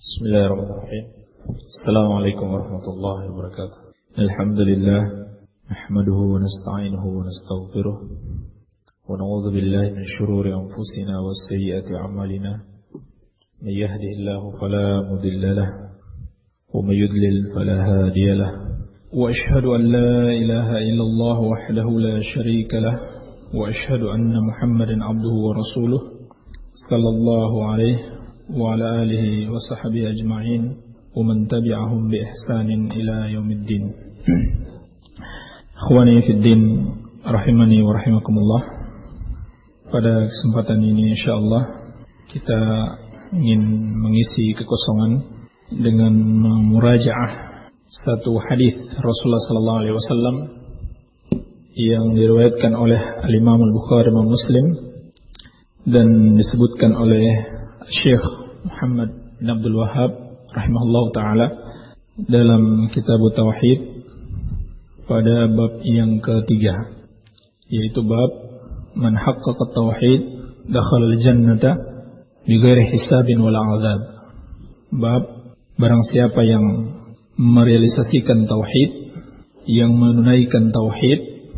Bismillahirrahmanirrahim. Assalamualaikum warahmatullahi wabarakatuh. Alhamdulillah, nahmaduhu wa nasta'inuhu wa nastaghfiruh wa na'udzu billahi min shururi anfusina wa sayyiati a'malina. May yahdihillahu fala mudilla lahu wa may yudlil fala hadiya lahu. Wa ashhadu an la ilaha illallah wahdahu la sharika lahu wa ashhadu anna Muhammadan 'abduhu wa rasuluh sallallahu alaihi wa ala alihi wa sahbihi ajma'in wa man tabi'ahum bi ihsanin ila yaumiddin. Ikhwani fid din rahimani wa rahimakumullah. Pada kesempatan ini insyaallah kita ingin mengisi kekosongan dengan memurajaah satu hadis Rasulullah sallallahu alaihi wasallam yang diriwayatkan oleh Al-Imam Al-Bukhari dan Muslim dan disebutkan oleh Syekh Muhammad bin Abdul Wahhab rahimahullah ta'ala dalam kitab Tauhid pada bab yang ketiga, yaitu bab man haqqaqa tauhid dakhala al-jannata bighairi hisabin wala azab. Bab barang siapa yang merealisasikan tauhid, yang menunaikan tauhid,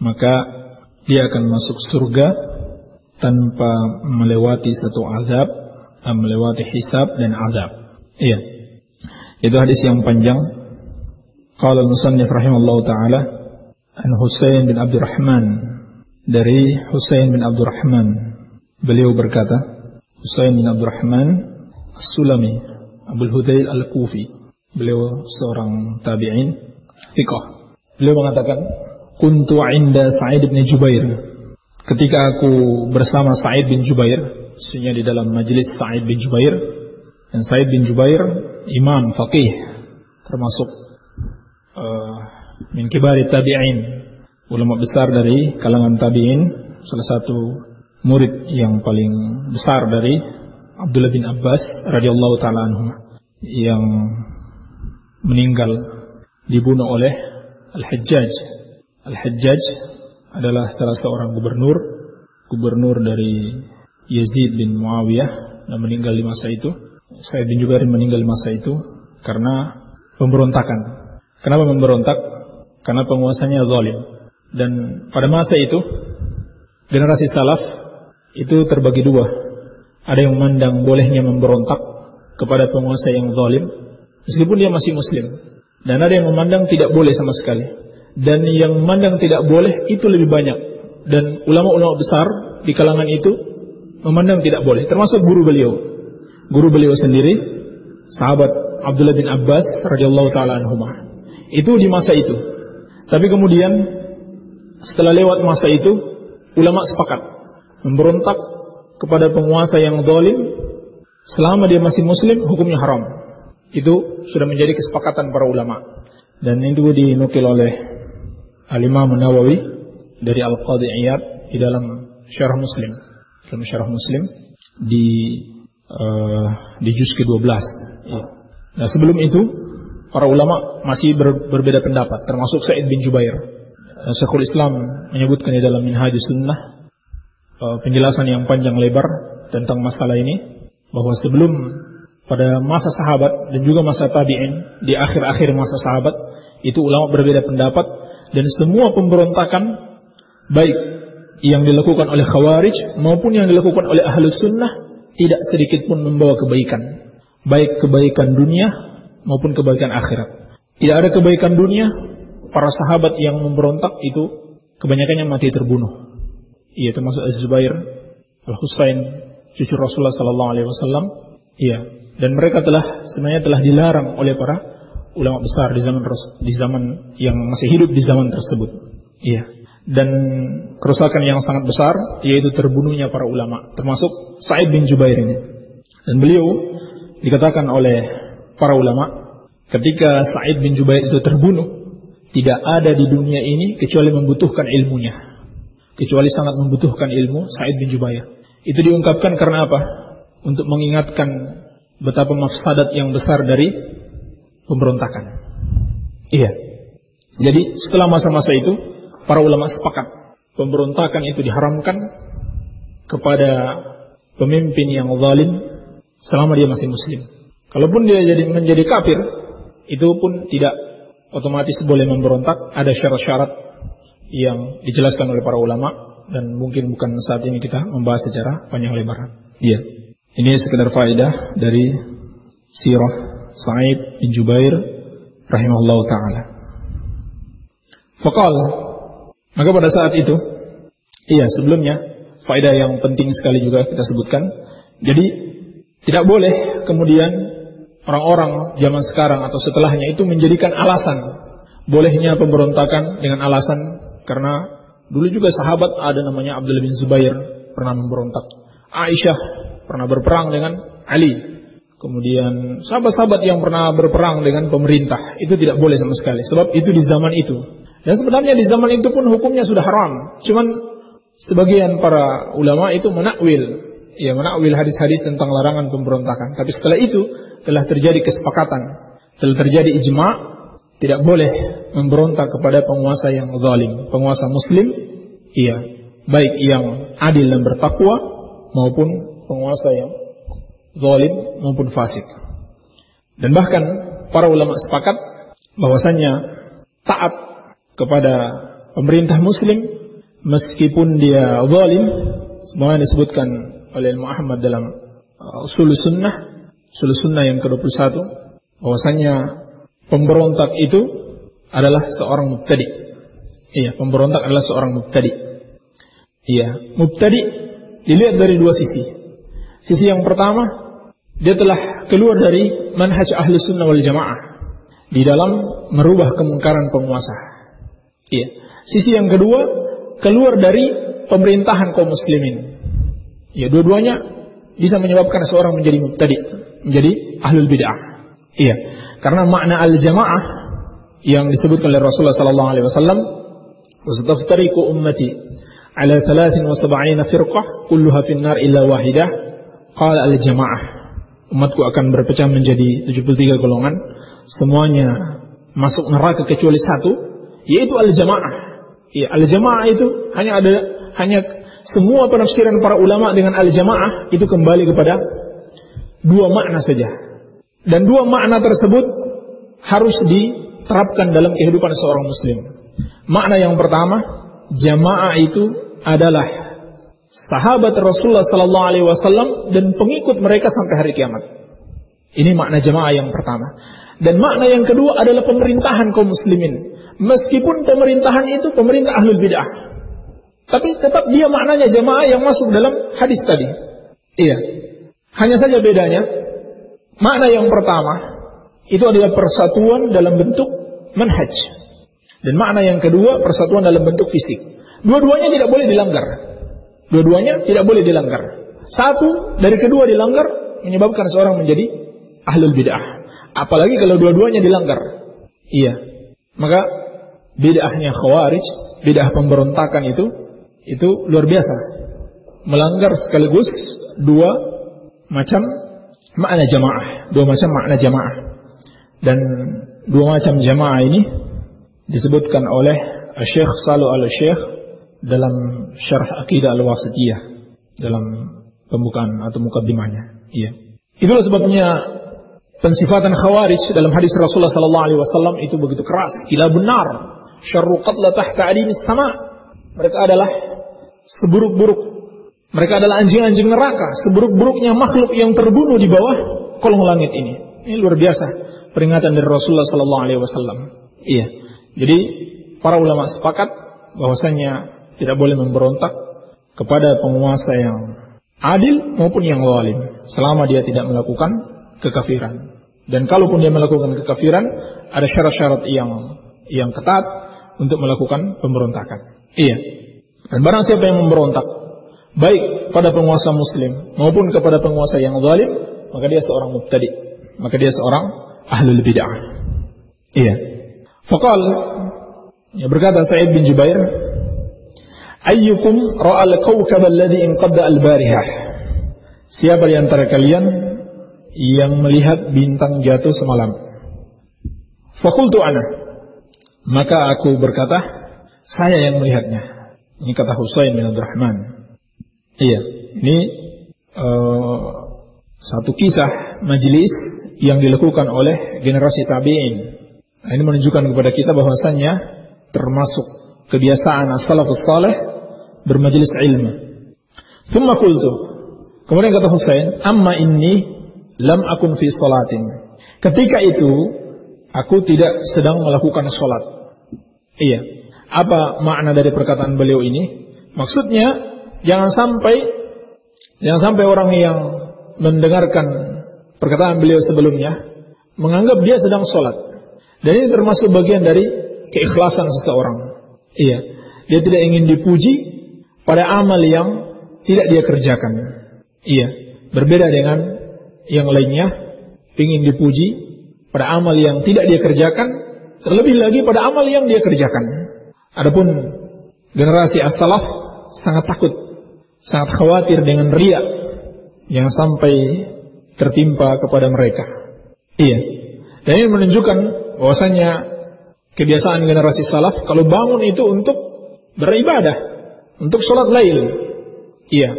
maka dia akan masuk surga tanpa melewati satu azab, melewati hisab dan azab. Iya. Itu hadis yang panjang. Qala al-musannif rahimallahu taala an Husain bin Abdurrahman, dari Husain bin Abdurrahman, beliau berkata, Husain bin Abdurrahman As-Sulami Abul Hudayl Al-Kufi, beliau seorang tabi'in thiqah. Beliau mengatakan, kuntu 'inda Sa'id bin Jubair, ketika aku bersama Sa'id bin Jubair, maksudnya di dalam majelis Sa'id bin Jubair, dan Sa'id bin Jubair imam faqih, termasuk min kibari tabi'in, ulama besar dari kalangan tabi'in, salah satu murid yang paling besar dari Abdullah bin Abbas radhiyallahu ta'ala anhu, yang meninggal dibunuh oleh Al-Hajjaj. Al-Hajjaj adalah salah seorang gubernur dari Yazid bin Muawiyah dan meninggal di masa itu. Sa'id bin Jubair meninggal di masa itu karena pemberontakan. Kenapa memberontak? Karena penguasanya zalim. Dan pada masa itu generasi salaf itu terbagi dua. Ada yang memandang bolehnya memberontak kepada penguasa yang zalim meskipun dia masih muslim, dan ada yang memandang tidak boleh sama sekali. Dan yang memandang tidak boleh itu lebih banyak. Dan ulama-ulama besar di kalangan itu memandang tidak boleh, termasuk guru beliau. Guru beliau sendiri, sahabat Abdullah bin Abbas radhiyallahu ta'ala anhumah. Itu di masa itu. Tapi kemudian setelah lewat masa itu, ulama sepakat memberontak kepada penguasa yang zalim selama dia masih muslim, hukumnya haram. Itu sudah menjadi kesepakatan para ulama. Dan itu dinukil oleh Al-Imam Nawawi dari Al-Qadhi Iyad di dalam Syarah Muslim. Dalam Syarah Muslim di juz ke-12. Nah, sebelum itu para ulama masih berbeda pendapat, termasuk Sa'id bin Jubair. Syekhul Islam menyebutkan di dalam Minhajus Sunnah penjelasan yang panjang lebar tentang masalah ini, bahwa sebelum pada masa sahabat dan juga masa tabi'in, di akhir-akhir masa sahabat itu ulama berbeda pendapat, dan semua pemberontakan baik yang dilakukan oleh Khawarij maupun yang dilakukan oleh Ahlus Sunnah tidak sedikit pun membawa kebaikan, baik kebaikan dunia maupun kebaikan akhirat. Tidak ada kebaikan dunia. Para sahabat yang memberontak itu kebanyakannya mati terbunuh. Ia termasuk Az-Zubair, Al-Husain, cucu Rasulullah sallallahu alaihi wasallam. Iya, dan mereka sebenarnya telah dilarang oleh para ulama besar di zaman yang masih hidup di zaman tersebut. Iya. Dan kerusakan yang sangat besar yaitu terbunuhnya para ulama, termasuk Sa'id bin Jubair ini. Dan beliau dikatakan oleh para ulama, ketika Sa'id bin Jubair itu terbunuh, tidak ada di dunia ini kecuali membutuhkan ilmunya, kecuali sangat membutuhkan ilmu Sa'id bin Jubair. Itu diungkapkan karena apa? Untuk mengingatkan betapa mafsadat yang besar dari pemberontakan. Iya. Jadi setelah masa-masa itu, para ulama sepakat pemberontakan itu diharamkan kepada pemimpin yang zalim selama dia masih muslim. Kalaupun dia menjadi kafir, itu pun tidak otomatis boleh memberontak. Ada syarat-syarat yang dijelaskan oleh para ulama, dan mungkin bukan saat ini kita membahas secara panjang lebar. Iya. Ini sekedar faedah dari sirah Sa'id bin Jubair rahimahullahu ta'ala. Faqal, maka pada saat itu, sebelumnya faedah yang penting sekali juga kita sebutkan. Jadi tidak boleh kemudian orang-orang zaman sekarang atau setelahnya itu menjadikan alasan bolehnya pemberontakan dengan alasan karena dulu juga sahabat ada namanya Abdullah bin Zubair pernah memberontak. Aisyah pernah berperang dengan Ali. Kemudian sahabat-sahabat yang pernah berperang dengan pemerintah, itu tidak boleh sama sekali. Sebab itu di zaman itu. Dan sebenarnya di zaman itu pun hukumnya sudah haram. Cuman sebagian para ulama itu menakwil hadis-hadis tentang larangan pemberontakan. Tapi setelah itu telah terjadi kesepakatan, telah terjadi ijma', tidak boleh memberontak kepada penguasa yang zalim, penguasa muslim, baik yang adil dan bertakwa maupun penguasa yang zalim maupun fasik. Dan bahkan para ulama sepakat bahwasannya taat kepada pemerintah muslim meskipun dia zalim, sebagaimana disebutkan oleh Muhammad dalam Ushul Sunnah yang ke-21, bahwasannya pemberontak itu adalah seorang mubtadi. Pemberontak adalah seorang mubtadi. Mubtadi dilihat dari dua sisi. Sisi yang pertama, dia telah keluar dari manhaj ahli sunnah wal jamaah di dalam merubah kemungkaran penguasa. Sisi yang kedua, keluar dari pemerintahan kaum muslimin. Dua-duanya bisa menyebabkan seorang menjadi mubtadi, menjadi ahlul bid'ah. Karena makna al-jamaah yang disebutkan oleh Rasulullah sallallahu alaihi wasallam, "Wastaftariqu ummati ala 73 firqah kulluha fin-nar illa wahidah." Qala al-jamaah. Umatku akan berpecah menjadi 73 golongan, semuanya masuk neraka kecuali satu, yaitu al-jamaah. Al-jamaah itu hanya semua penafsiran para ulama dengan al-jamaah itu kembali kepada dua makna saja. Dan dua makna tersebut harus diterapkan dalam kehidupan seorang muslim. Makna yang pertama, jamaah itu adalah sahabat Rasulullah sallallahu alaihi wasallam dan pengikut mereka sampai hari kiamat. Ini makna jamaah yang pertama. Dan makna yang kedua adalah pemerintahan kaum muslimin. Meskipun pemerintahan itu pemerintah ahlul bid'ah, tapi tetap dia maknanya jamaah yang masuk dalam hadis tadi. Hanya saja bedanya, makna yang pertama itu adalah persatuan dalam bentuk manhaj, dan makna yang kedua persatuan dalam bentuk fisik. Dua-duanya tidak boleh dilanggar. Dua-duanya tidak boleh dilanggar. Satu dari kedua dilanggar menyebabkan seorang menjadi ahlul bid'ah. Apalagi kalau dua-duanya dilanggar. Maka bid'ahnya khawarij, bid'ah pemberontakan itu luar biasa. Melanggar sekaligus dua macam makna jamaah, dua macam makna jamaah. Dan dua macam jamaah ini disebutkan oleh Syekh Shalih Al-Syekh dalam Syarh Aqidah Al-Wasithiyah, dalam pembukaan atau mukaddimahnya. Itulah sebabnya pensifatan khawarij dalam hadis Rasulullah sallallahu alaihi wasallam itu begitu keras. Kilabun nar, syarru qatla tahta adinis sama. Mereka adalah seburuk-buruk, mereka adalah anjing-anjing neraka, seburuk-buruknya makhluk yang terbunuh di bawah kolong langit ini. Ini luar biasa peringatan dari Rasulullah sallallahu alaihi wasallam. Jadi para ulama sepakat bahwasanya tidak boleh memberontak kepada penguasa yang adil maupun yang zalim selama dia tidak melakukan kekafiran. Dan kalaupun dia melakukan kekafiran, ada syarat-syarat yang ketat untuk melakukan pemberontakan. Dan barang siapa yang memberontak baik pada penguasa muslim maupun kepada penguasa yang zalim, maka dia seorang mubtadi, maka dia seorang ahlul bid'ah. Faqal, berkata Sa'id bin Jubair, ayyukum ra'al kawkab alladhi inqadda al-barihah. Siapa di antara kalian yang melihat bintang jatuh semalam? Faqultu ana. Maka aku berkata, saya yang melihatnya. Ini kata Husain bin Abdurrahman. Ini satu kisah majelis yang dilakukan oleh generasi tabi'in. Nah, ini menunjukkan kepada kita bahwasannya termasuk kebiasaan as-salafus salih bermajelis ilmu. Thumma qultu, kemudian kata Husain, amma inni lam akun fi salatin. Ketika itu aku tidak sedang melakukan salat. Iya. Apa makna dari perkataan beliau ini? Maksudnya jangan sampai orang yang mendengarkan perkataan beliau sebelumnya menganggap dia sedang salat. Dan ini termasuk bagian dari keikhlasan seseorang. Iya. Dia tidak ingin dipuji pada amal yang tidak dia kerjakan. Iya. Berbeda dengan yang lainnya, ingin dipuji pada amal yang tidak dia kerjakan, terlebih lagi pada amal yang dia kerjakan. Adapun generasi as-salaf sangat takut, sangat khawatir dengan riya yang sampai tertimpa kepada mereka. Iya. Dan ini menunjukkan bahwasanya kebiasaan generasi salaf kalau bangun itu untuk beribadah, untuk sholat lail. Iya.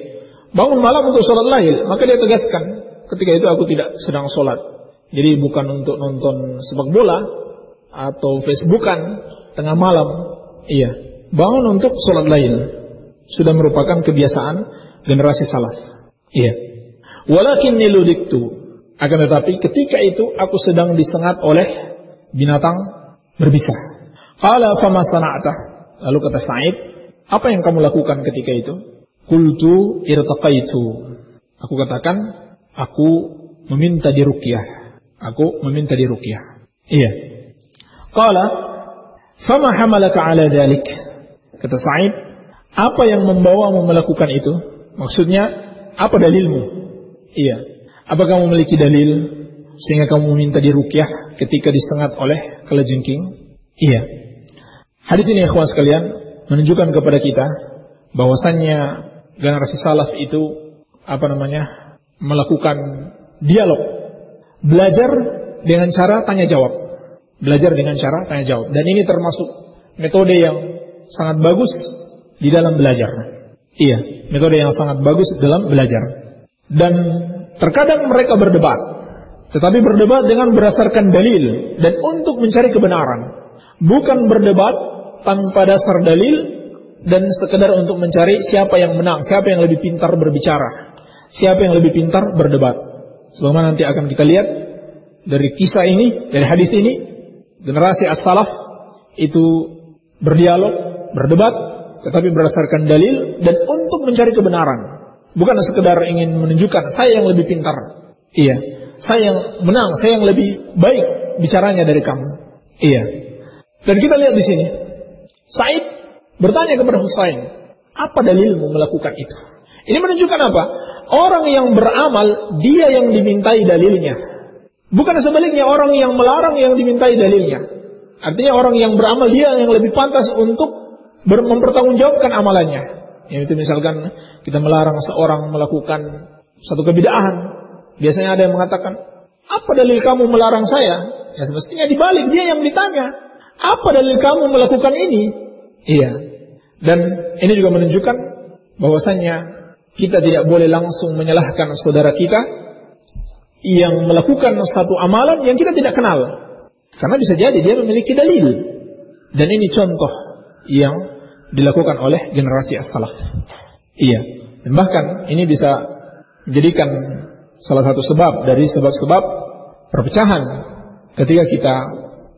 Bangun malam untuk sholat lail, maka dia tegaskan, ketika itu aku tidak sedang sholat. Jadi bukan untuk nonton sepak bola atau Facebookan tengah malam. Iya. Bangun untuk sholat lail. Sudah merupakan kebiasaan generasi salaf. Iya. Walakinni ludiktu. Akan tetapi ketika itu aku sedang disengat oleh binatang berbisa. Qala fama sana'ta. Lalu kata Sa'id, apa yang kamu lakukan ketika itu? Qultu irtaqaitu. Aku katakan, aku meminta diruqyah. Aku meminta diruqyah. Iya. Qala fama hamalaka ala dhalik. Kata Sa'id, apa yang membawamu melakukan itu? Maksudnya, apa dalilmu? Iya. Apakah kamu memiliki dalil sehingga kamu meminta diruqyah ketika disengat oleh kalajengking? Iya. Hadis ini ikhwan sekalian menunjukkan kepada kita bahwasannya generasi salaf itu melakukan dialog, belajar dengan cara tanya jawab. Belajar dengan cara tanya jawab. Dan ini termasuk metode yang sangat bagus di dalam belajar. Iya, metode yang sangat bagus dalam belajar. Dan terkadang mereka berdebat, tetapi berdebat dengan berdasarkan dalil dan untuk mencari kebenaran. Bukan berdebat tanpa dasar dalil dan sekedar untuk mencari siapa yang menang, siapa yang lebih pintar berbicara, siapa yang lebih pintar berdebat. Sebagaimana nanti akan kita lihat dari kisah ini, dari hadis ini, generasi as-salaf itu berdialog, berdebat, tetapi berdasarkan dalil dan untuk mencari kebenaran. Bukan sekedar ingin menunjukkan saya yang lebih pintar. Iya, saya yang menang, saya yang lebih baik bicaranya dari kamu. Iya. Dan kita lihat di sini, Sa'id bertanya kepada Husain, apa dalilmu melakukan itu? Ini menunjukkan apa? Orang yang beramal, dia yang dimintai dalilnya. Bukan sebaliknya orang yang melarang yang dimintai dalilnya. Artinya orang yang beramal, dia yang lebih pantas untuk mempertanggungjawabkan amalannya. Yang itu misalkan kita melarang seorang melakukan satu kebid'ahan. Biasanya ada yang mengatakan, apa dalil kamu melarang saya? Ya semestinya dibalik, dia yang ditanya, apa dalil kamu melakukan ini? Iya. Dan ini juga menunjukkan bahwasannya kita tidak boleh langsung menyalahkan saudara kita yang melakukan satu amalan yang kita tidak kenal. Karena bisa jadi dia memiliki dalil. Dan ini contoh yang dilakukan oleh generasi as-salaf. Iya. Dan bahkan ini bisa menjadikan salah satu sebab dari sebab-sebab perpecahan ketika kita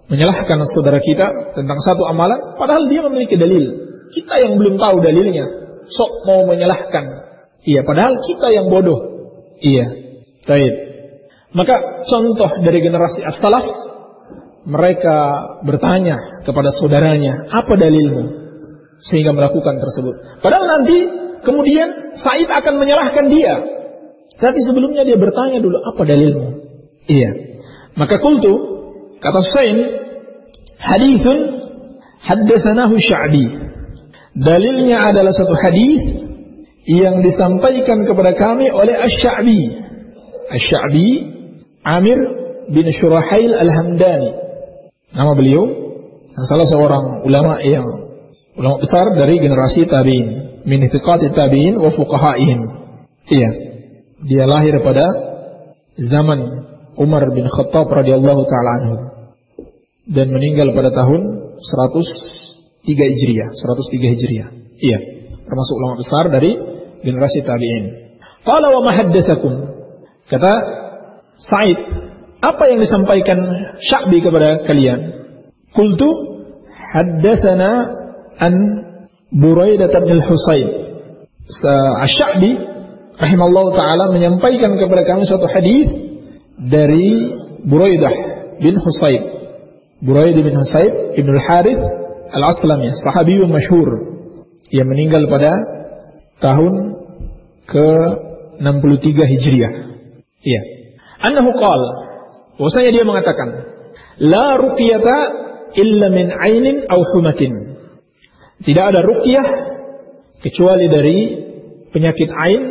menyalahkan saudara kita tentang satu amalan padahal dia memiliki dalil. Kita yang belum tahu dalilnya sok mau menyalahkan. Iya, padahal kita yang bodoh. Iya. Baik. Maka contoh dari generasi as-salaf, mereka bertanya kepada saudaranya, apa dalilmu? Sehingga melakukan tersebut. Padahal nanti kemudian Sa'id akan menyalahkan dia. Tapi sebelumnya dia bertanya dulu, apa dalilmu? Iya. Maka qultu, kata Husain, hadithun haddatsanahu Sya'bi. Dalilnya adalah satu hadis yang disampaikan kepada kami oleh Asy-Sya'bi. Asy-Sya'bi Amir bin Syurahail Al-Hamdani. Nama beliau salah seorang ulama besar dari generasi tabi'in, min thiqati tabi'in wa fuqaha'ihim. Iya. Dia lahir pada zaman Umar bin Khattab radhiyallahu taala anhu, dan meninggal pada tahun 103 Hijriah. Iya, termasuk ulama besar dari generasi tabi'in. Qala wa ma haddatsakum? Kata Sa'id, apa yang disampaikan Sya'bi kepada kalian? Qultu haddatsana an Buraidah bin al-Husayb. Asy-Sya'bi rahimallahu taala menyampaikan kepada kami satu hadis dari Buraidah bin Husayb. Buraidah bin Husayb Ibnu al-Harith al-Aslami, sahabiyun masyhur. Ia meninggal pada tahun ke-63 Hijriah. Iya. Annahu qala, bahwasanya dia mengatakan, la ruqyata illa min ainin aw humatin. Tidak ada ruqyah kecuali dari penyakit ain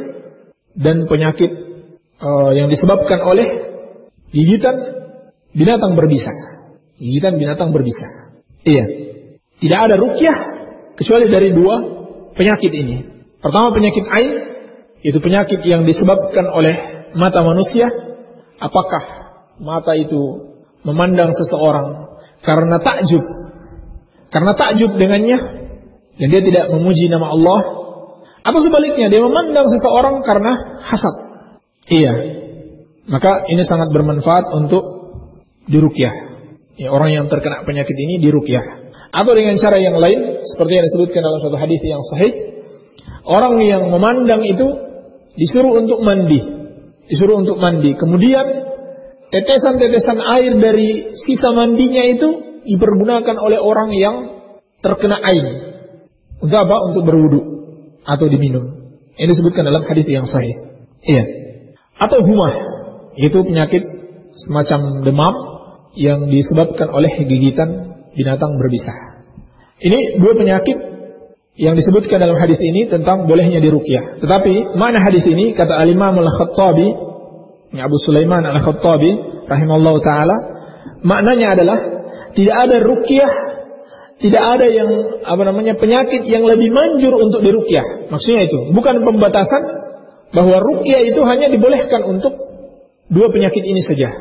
dan penyakit yang disebabkan oleh gigitan binatang berbisa. Gigitan binatang berbisa. Iya. Tidak ada ruqyah kecuali dari dua penyakit ini. Pertama, penyakit ain, itu penyakit yang disebabkan oleh mata manusia. Apakah mata itu memandang seseorang karena takjub dengannya, dan dia tidak memuji nama Allah, atau sebaliknya dia memandang seseorang karena hasad. Iya. Maka ini sangat bermanfaat untuk diruqyah. Ya, orang yang terkena penyakit ini diruqyah. Atau dengan cara yang lain, seperti yang disebutkan dalam suatu hadis yang sahih, orang yang memandang itu disuruh untuk mandi. Kemudian tetesan-tetesan air dari sisa mandinya itu dipergunakan oleh orang yang terkena ain. Untuk apa? Untuk berwudu atau diminum. Ini disebutkan dalam hadis yang sahih. Iya. Atau humah, itu penyakit semacam demam yang disebabkan oleh gigitan binatang berbisa. Ini dua penyakit yang disebutkan dalam hadis ini tentang bolehnya diruqyah. Tetapi mana hadis ini, kata Al-Imam Al-Khattabi, Abu Sulaiman Al-Khattabi rahimallahu taala, maknanya adalah tidak ada ruqyah, tidak ada yang penyakit yang lebih manjur untuk diruqyah. Maksudnya itu bukan pembatasan bahwa ruqyah itu hanya dibolehkan untuk dua penyakit ini saja.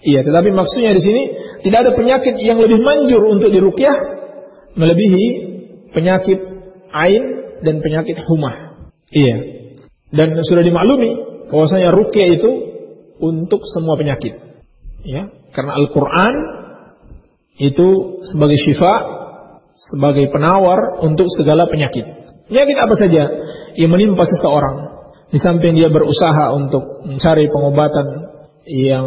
Iya, tetapi maksudnya di sini tidak ada penyakit yang lebih manjur untuk diruqyah melebihi penyakit ain dan penyakit humah. Iya. Dan sudah dimaklumi bahwasanya ruqyah itu untuk semua penyakit. Ya, karena Al-Qur'an itu sebagai syifa, sebagai penawar untuk segala penyakit. Penyakit apa saja yang menimpa seseorang, di samping dia berusaha untuk mencari pengobatan yang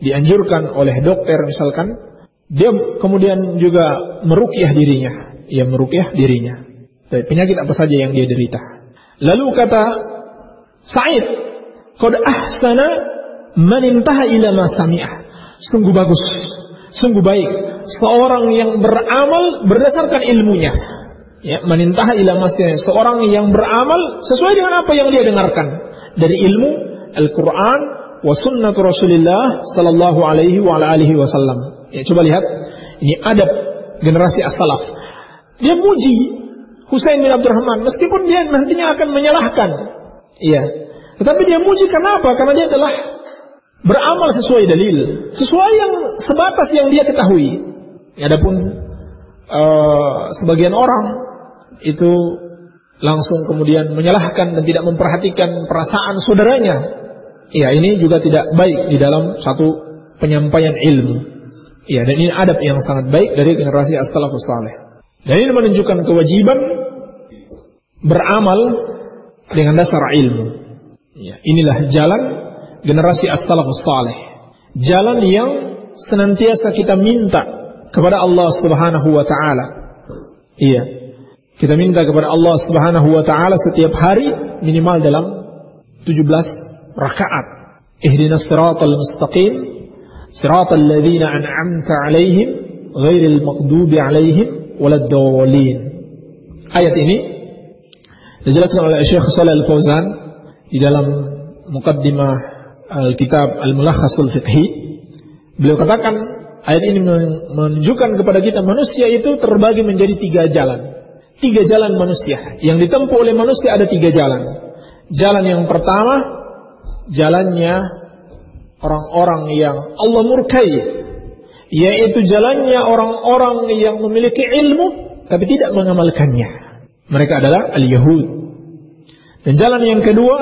dianjurkan oleh dokter misalkan, dia kemudian juga meruqyah dirinya. Ia meruqyah dirinya. Penyakit apa saja yang dia derita. Lalu kata Sa'id, qad ahsana man intaha ila ma sami'ah. Sungguh bagus, sungguh baik seorang yang beramal berdasarkan ilmunya. Ya, man intaha ila ma sami'ah, seorang yang beramal sesuai dengan apa yang dia dengarkan dari ilmu Al-Qur'an wa sunnatu Rasulillah sallallahu alaihi wa alihi wasallam. Ya, coba lihat, ini adab generasi as-salaf. Dia muji Husain bin Abdurrahman meskipun dia nantinya akan menyalahkan. Iya. Tetapi dia muji kenapa? Karena dia telah beramal sesuai dalil, sesuai yang sebatas yang dia ketahui. Adapun sebagian orang itu langsung kemudian menyalahkan dan tidak memperhatikan perasaan saudaranya. Iya, ini juga tidak baik di dalam satu penyampaian ilmu. Iya, dan ini adab yang sangat baik dari generasi as-salafus saleh. Dan ini menunjukkan kewajiban beramal dengan dasar ilmu. Ya, inilah jalan generasi as-salafus saleh. Jalan yang senantiasa kita minta kepada Allah Subhanahu wa taala. Iya. Kita minta kepada Allah Subhanahu wa taala setiap hari minimal dalam 17 rakaat. Ihdinas siratal mustaqim, siratal ladzina an'amta 'alaihim, ghairil maghdubi 'alaihim waladdallin. Ayat ini dijelaskan oleh Syekh Shalih Al-Fauzan di dalam muqaddimah al-kitab Al-Mulakhasul Fiqhi. Beliau katakan ayat ini menunjukkan kepada kita manusia itu terbagi menjadi 3 jalan. 3 jalan manusia. Yang ditempuh oleh manusia ada 3 jalan. Jalan yang pertama, jalannya orang-orang yang Allah murkai, yaitu jalannya orang-orang yang memiliki ilmu tapi tidak mengamalkannya. Mereka adalah al-Yahud. Dan jalan yang kedua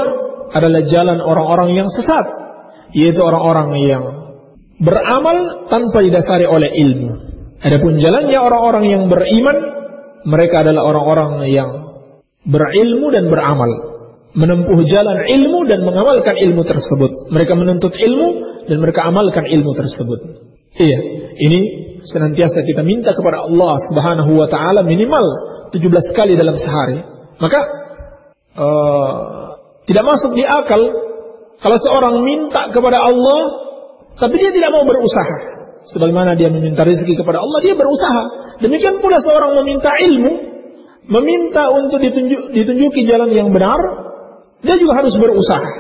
adalah jalan orang-orang yang sesat, yaitu orang-orang yang beramal tanpa didasari oleh ilmu. Adapun jalannya orang-orang yang beriman, mereka adalah orang-orang yang berilmu dan beramal, menempuh jalan ilmu dan mengamalkan ilmu tersebut. Mereka menuntut ilmu dan mereka amalkan ilmu tersebut. Iya, ini senantiasa kita minta kepada Allah Subhanahu wa taala minimal 17 kali dalam sehari. Maka tidak masuk di akal kalau seorang minta kepada Allah tapi dia tidak mau berusaha. Sebagaimana dia meminta rezeki kepada Allah, dia berusaha. Demikian pula seorang meminta ilmu, meminta untuk ditunjuki jalan yang benar, dia juga harus berusaha,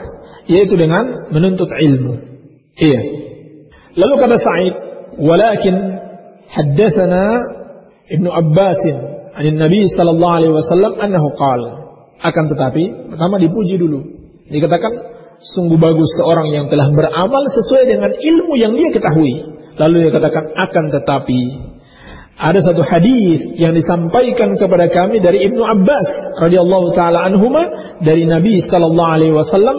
yaitu dengan menuntut ilmu. Iya. Lalu kata Sa'id, walakin haddatsana Ibnu Abbas an Nabi sallallahu alaihi wasallam annahu qala. Akan tetapi, pertama dipuji dulu. Dikatakan sungguh bagus seorang yang telah beramal sesuai dengan ilmu yang dia ketahui. Lalu dia katakan akan tetapi ada satu hadis yang disampaikan kepada kami dari Ibnu Abbas radhiyallahu taala anhuma dari Nabi sallallahu alaihi wasallam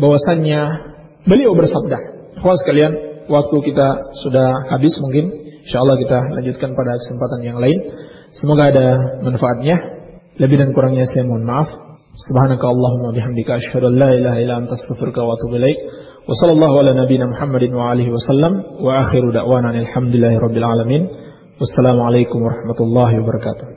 bahwasannya beliau bersabda. Ikhwan sekalian, waktu kita sudah habis, mungkin insyaallah kita lanjutkan pada kesempatan yang lain. Semoga ada manfaatnya. Lebih dan kurangnya saya mohon maaf. Subhanakallahumma bihamdika asyhadu an la ilaha illa anta astaghfiruka wa atubu ilaik. Wa sallallahu ala nabiyyina Muhammadin wa alihi wasallam wa akhiru da'wana alhamdulillahi rabbil alamin. Wassalamualaikum warahmatullahi wabarakatuh.